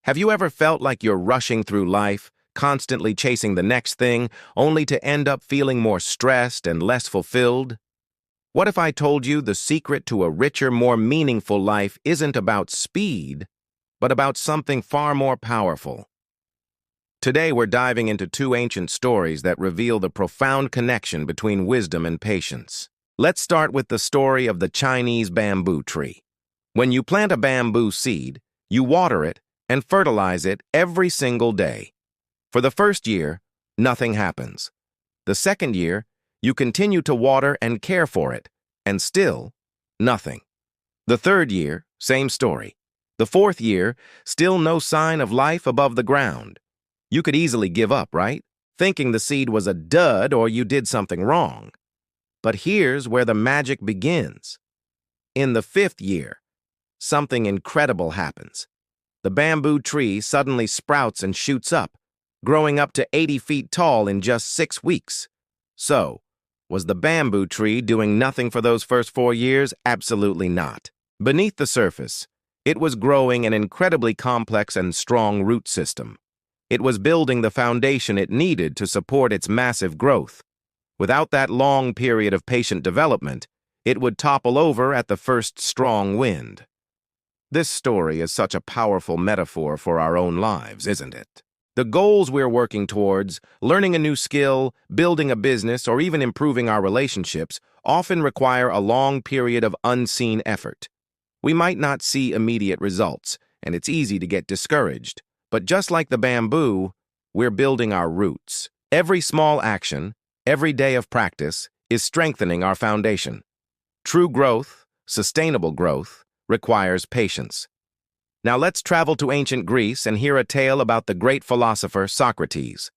Have you ever felt like you're rushing through life, constantly chasing the next thing, only to end up feeling more stressed and less fulfilled? What if I told you the secret to a richer, more meaningful life isn't about speed, but about something far more powerful? Today we're diving into two ancient stories that reveal the profound connection between wisdom and patience. Let's start with the story of the Chinese bamboo tree. When you plant a bamboo seed, you water it and fertilize it every single day. For the first year, nothing happens. The second year, you continue to water and care for it, and still, nothing. The third year, same story. The fourth year, still no sign of life above the ground. You could easily give up, right? Thinking the seed was a dud or you did something wrong. But here's where the magic begins. In the fifth year, something incredible happens. The bamboo tree suddenly sprouts and shoots up, growing up to 80 feet tall in just 6 weeks. So, was the bamboo tree doing nothing for those first 4 years? Absolutely not. Beneath the surface, it was growing an incredibly complex and strong root system. It was building the foundation it needed to support its massive growth. Without that long period of patient development, it would topple over at the first strong wind. This story is such a powerful metaphor for our own lives, isn't it? The goals we're working towards, learning a new skill, building a business, or even improving our relationships, often require a long period of unseen effort. We might not see immediate results, and it's easy to get discouraged. But just like the bamboo, we're building our roots. Every small action, every day of practice, is strengthening our foundation. True growth, sustainable growth, requires patience. Now let's travel to ancient Greece and hear a tale about the great philosopher Socrates.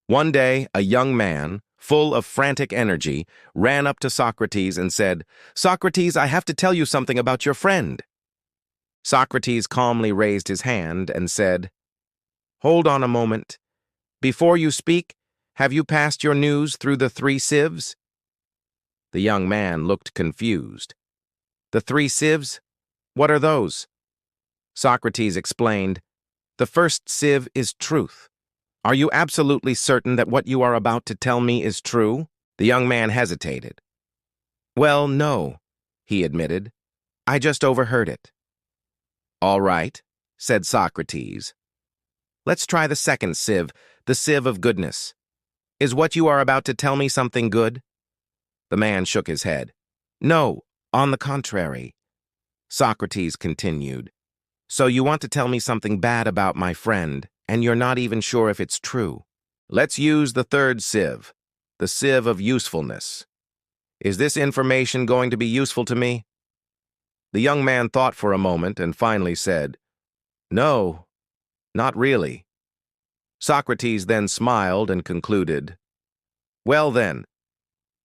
One day, a young man, full of frantic energy, ran up to Socrates and said, "Socrates, I have to tell you something about your friend." Socrates calmly raised his hand and said, "Hold on a moment. Before you speak, have you passed your news through the 3 sieves?" The young man looked confused. "The 3 sieves? What are those?" Socrates explained, "The first sieve is truth. Are you absolutely certain that what you are about to tell me is true?" The young man hesitated. "Well, no," he admitted. "I just overheard it." "All right," said Socrates. "Let's try the second sieve, the sieve of goodness. Is what you are about to tell me something good?" The man shook his head. "No, on the contrary." Socrates continued, "So you want to tell me something bad about my friend, and you're not even sure if it's true. Let's use the third sieve, the sieve of usefulness. Is this information going to be useful to me?" The young man thought for a moment and finally said, "No, not really." Socrates then smiled and concluded, "Well then,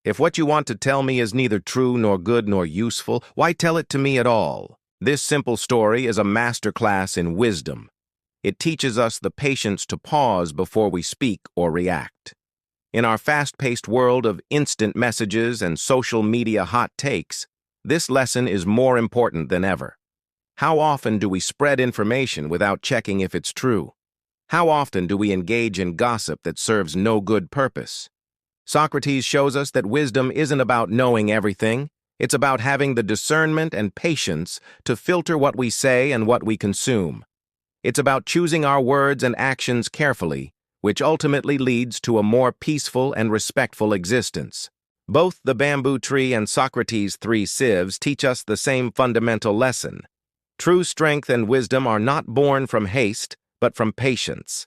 if what you want to tell me is neither true nor good nor useful, why tell it to me at all? This simple story is a masterclass in wisdom. It teaches us the patience to pause before we speak or react. In our fast-paced world of instant messages and social media hot takes, this lesson is more important than ever. How often do we spread information without checking if it's true? How often do we engage in gossip that serves no good purpose? Socrates shows us that wisdom isn't about knowing everything. It's about having the discernment and patience to filter what we say and what we consume. It's about choosing our words and actions carefully, which ultimately leads to a more peaceful and respectful existence. Both the bamboo tree and Socrates' 3 sieves teach us the same fundamental lesson. True strength and wisdom are not born from haste, but from patience.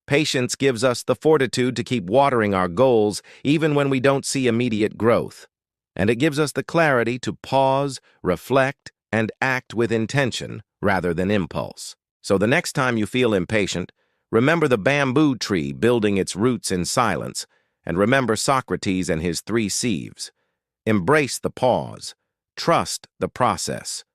Patience gives us the fortitude to keep watering our goals even when we don't see immediate growth. And it gives us the clarity to pause, reflect, and act with intention rather than impulse. So the next time you feel impatient, remember the bamboo tree building its roots in silence, and remember Socrates and his 3 sieves. Embrace the pause. Trust the process.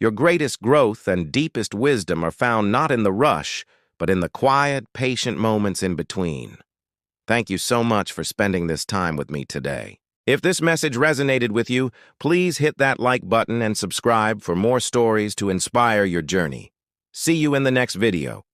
Your greatest growth and deepest wisdom are found not in the rush, but in the quiet, patient moments in between. Thank you so much for spending this time with me today. If this message resonated with you, please hit that like button and subscribe for more stories to inspire your journey. See you in the next video.